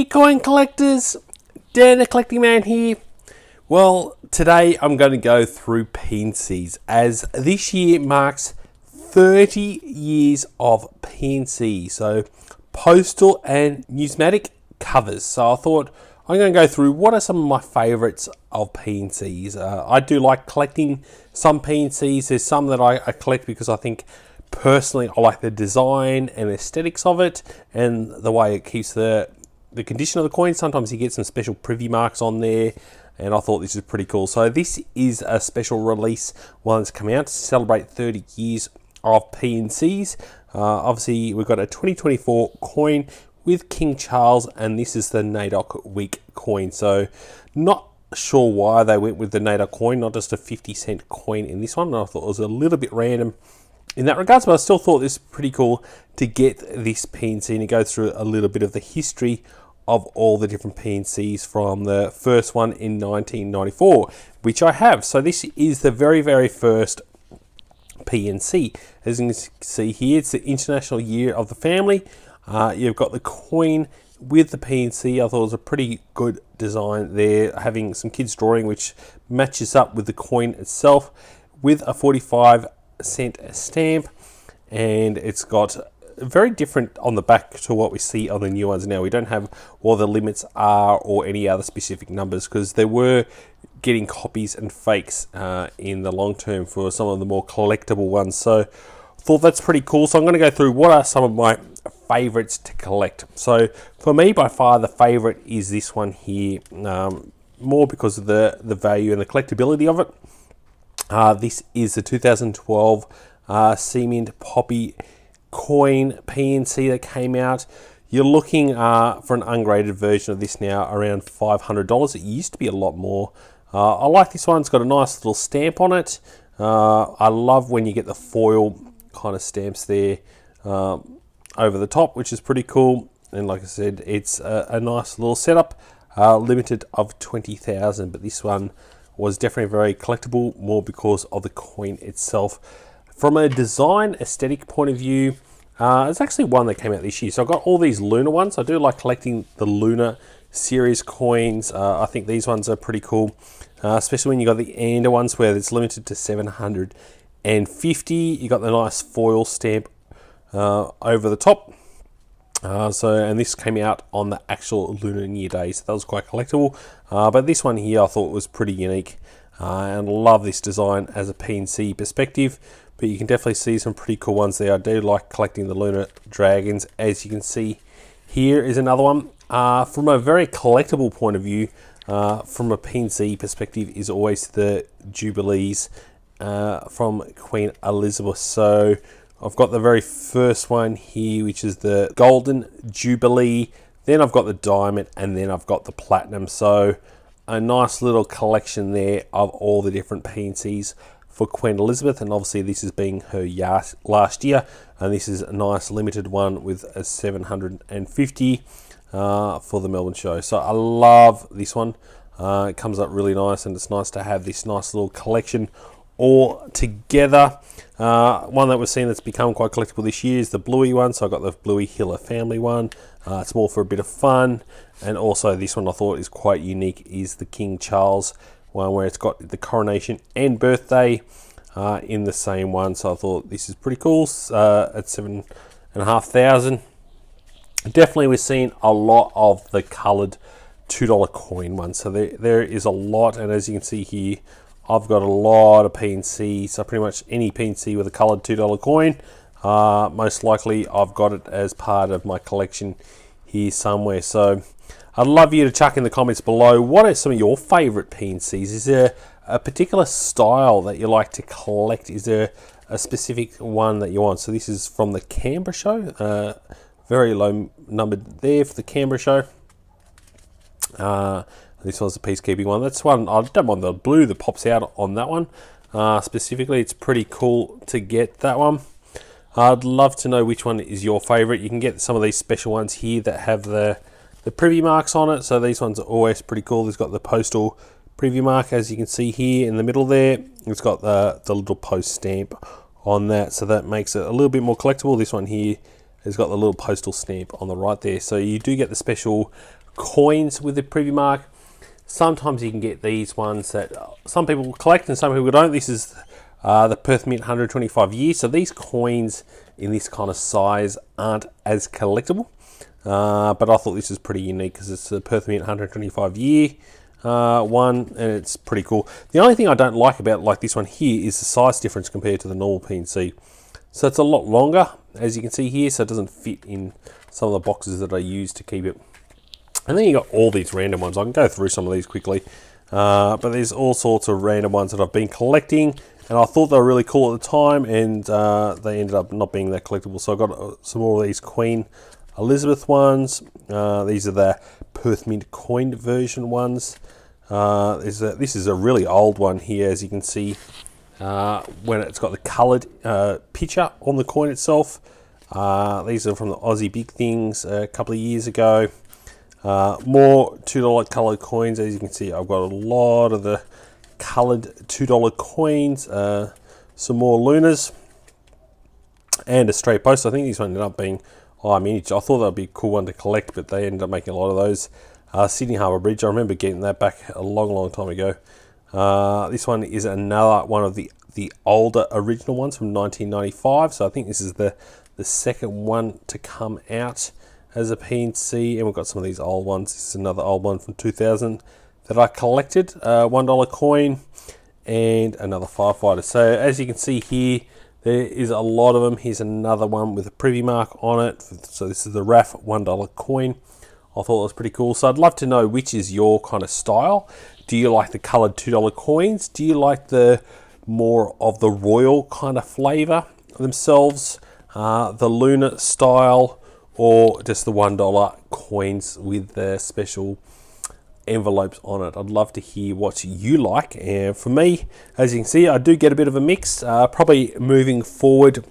coin collectors, Dan the Collecting Man here. Well, today I'm going to go through PNCs as this year marks 30 years of PNC, so Postal and Numismatic covers. So I thought I'm going to go through what are some of my favourites of PNCs. I do like collecting some PNCs. There's some that I collect because I think personally I like the design and aesthetics of it and the way it keeps the condition of the coin. Sometimes you get some special privy marks on there, and I thought this is pretty cool. So this is a special release one that's come out to celebrate 30 years of PNCs. Obviously we've got a 2024 coin with King Charles, and this is the NAIDOC Week coin. So not sure why they went with the NAIDOC coin, not just a 50-cent coin in this one. I thought it was a little bit random in that regards, but I still thought this was pretty cool to get this PNC and to go through a little bit of the history of all the different PNCs from the first one in 1994, which I have. So this is the very, very first PNC. As you can see here, it's the International Year of the Family. You've got the coin with the PNC. I thought it was a pretty good design there, having some kids drawing which matches up with the coin itself with a 45-cent stamp, and it's got very different on the back to what we see on the new ones now. We don't have what the limits are or any other specific numbers, because there were getting copies and fakes in the long term for some of the more collectible ones. So I thought that's pretty cool. So I'm going to go through what are some of my favorites to collect. So for me, by far the favorite is this one here, more because of the value and the collectability of it. This is the 2012 Mint Poppy coin PNC that came out. You're looking for an ungraded version of this now around $500. It used to be a lot more. I like this one. It's got a nice little stamp on it. I love when you get the foil kind of stamps there over the top, which is pretty cool. And like I said, it's a nice little setup, limited of 20,000, but this one was definitely very collectible, more because of the coin itself. From a design aesthetic point of view, it's actually one that came out this year. So I've got all these Lunar ones. I do like collecting the Lunar series coins. I think these ones are pretty cool, especially when you got the Ander ones where it's limited to 750. You got the nice foil stamp over the top. And this came out on the actual Lunar New Year Day, so that was quite collectible. But this one here I thought was pretty unique, and love this design as a PNC perspective. But you can definitely see some pretty cool ones there. I do like collecting the Lunar Dragons. As you can see, here is another one. From a very collectible point of view, from a PNC perspective, is always the Jubilees from Queen Elizabeth. So I've got the very first one here, which is the Golden Jubilee. Then I've got the Diamond, and then I've got the Platinum. So a nice little collection there of all the different PNCs for Queen Elizabeth, and obviously this is being her last year, and this is a nice limited one with a 750 for the Melbourne show. So I love this one. It comes up really nice, and it's nice to have this nice little collection all together. One that we've seen that's become quite collectible this year is the Bluey one. So I got the Bluey Hiller family one. It's more for a bit of fun, and also this one I thought is quite unique is the King Charles one, where it's got the coronation and birthday in the same one. So I thought this is pretty cool at $7,500. Definitely we're seeing a lot of the coloured $2 coin ones. So there is a lot, and as you can see here, I've got a lot of PNC. So pretty much any PNC with a coloured $2 coin, most likely I've got it as part of my collection here somewhere. So I'd love you to chuck in the comments below, what are some of your favourite PNCs? Is there a particular style that you like to collect? Is there a specific one that you want? So this is from the Canberra show, very low numbered there for the Canberra show. This one's a peacekeeping one. That's one, I don't mind the blue that pops out on that one. Specifically, it's pretty cool to get that one. I'd love to know which one is your favourite. You can get some of these special ones here that have the privy marks on it. So these ones are always pretty cool. It's got the postal privy mark, as you can see here in the middle there. It's got the little post stamp on that, so that makes it a little bit more collectible. This one here has got the little postal stamp on the right there. So you do get the special coins with the privy mark. Sometimes you can get these ones that some people collect and some people don't. This is the Perth Mint 125 years. So these coins in this kind of size aren't as collectible. But I thought this is pretty unique because it's the Perth Mint 125 year one, and it's pretty cool. The only thing I don't like about like this one here is the size difference compared to the normal PNC. So it's a lot longer, as you can see here, so it doesn't fit in some of the boxes that I use to keep it. And then you got all these random ones. I can go through some of these quickly, but there's all sorts of random ones that I've been collecting, and I thought they were really cool at the time, and they ended up not being that collectible. So I got some more of these Queen Elizabeth ones. These are the Perth Mint coined version ones. This is a really old one here, as you can see, when it's got the coloured picture on the coin itself. These are from the Aussie Big Things a couple of years ago. More $2 coloured coins. As you can see, I've got a lot of the coloured $2 coins, some more Lunars, and a straight post. I think these one ended up being miniature. I thought that would be a cool one to collect, but they ended up making a lot of those. Sydney Harbour Bridge, I remember getting that back a long time ago. This one is another one of the older original ones from 1995, so I think this is the second one to come out as a PNC, and we've got some of these old ones. This is another old one from 2000 that I collected, $1 coin, and another firefighter. So as you can see here, there is a lot of them. Here's another one with a privy mark on it. So this is the RAF $1 coin. I thought it was pretty cool. So I'd love to know which is your kind of style. Do you like the coloured $2 coins? Do you like the more of the royal kind of flavour themselves, the Lunar style, or just the $1 coins with the special envelopes on it? I'd love to hear what you like. And for me, as you can see, I do get a bit of a mix. Probably moving forward,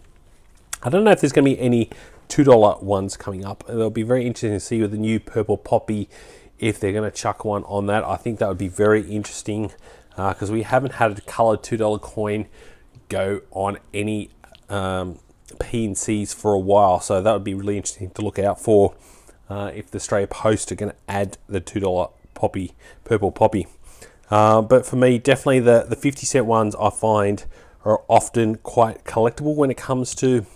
I don't know if there's going to be any $2 ones coming up. It'll be very interesting to see with the new purple Poppy if they're going to chuck one on that. I think that would be very interesting because we haven't had a coloured $2 coin go on any PNCs for a while, so that would be really interesting to look out for if the Australia Post are going to add the $2 Poppy, purple Poppy. But for me, definitely the 50-cent ones I find are often quite collectible when it comes to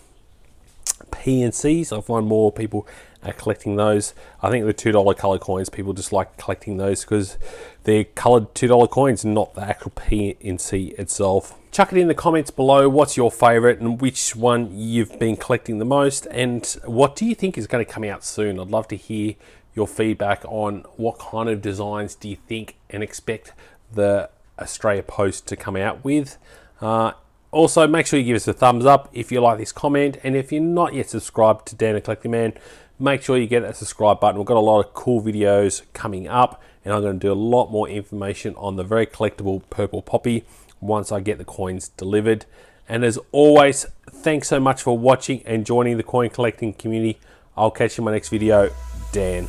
PNCs. I find more people are collecting those. I think the $2 coloured coins, people just like collecting those because they're coloured $2 coins, not the actual PNC itself. Chuck it in the comments below. What's your favourite and which one you've been collecting the most, and what do you think is going to come out soon? I'd love to hear your feedback on what kind of designs do you think and expect the Australia Post to come out with. Also, make sure you give us a thumbs up if you like this comment, and if you're not yet subscribed to Dan the Collecting Man, make sure you get that subscribe button. We've got a lot of cool videos coming up, and I'm going to do a lot more information on the very collectible purple Poppy once I get the coins delivered. And as always, thanks so much for watching and joining the coin collecting community. I'll catch you in my next video. Dan.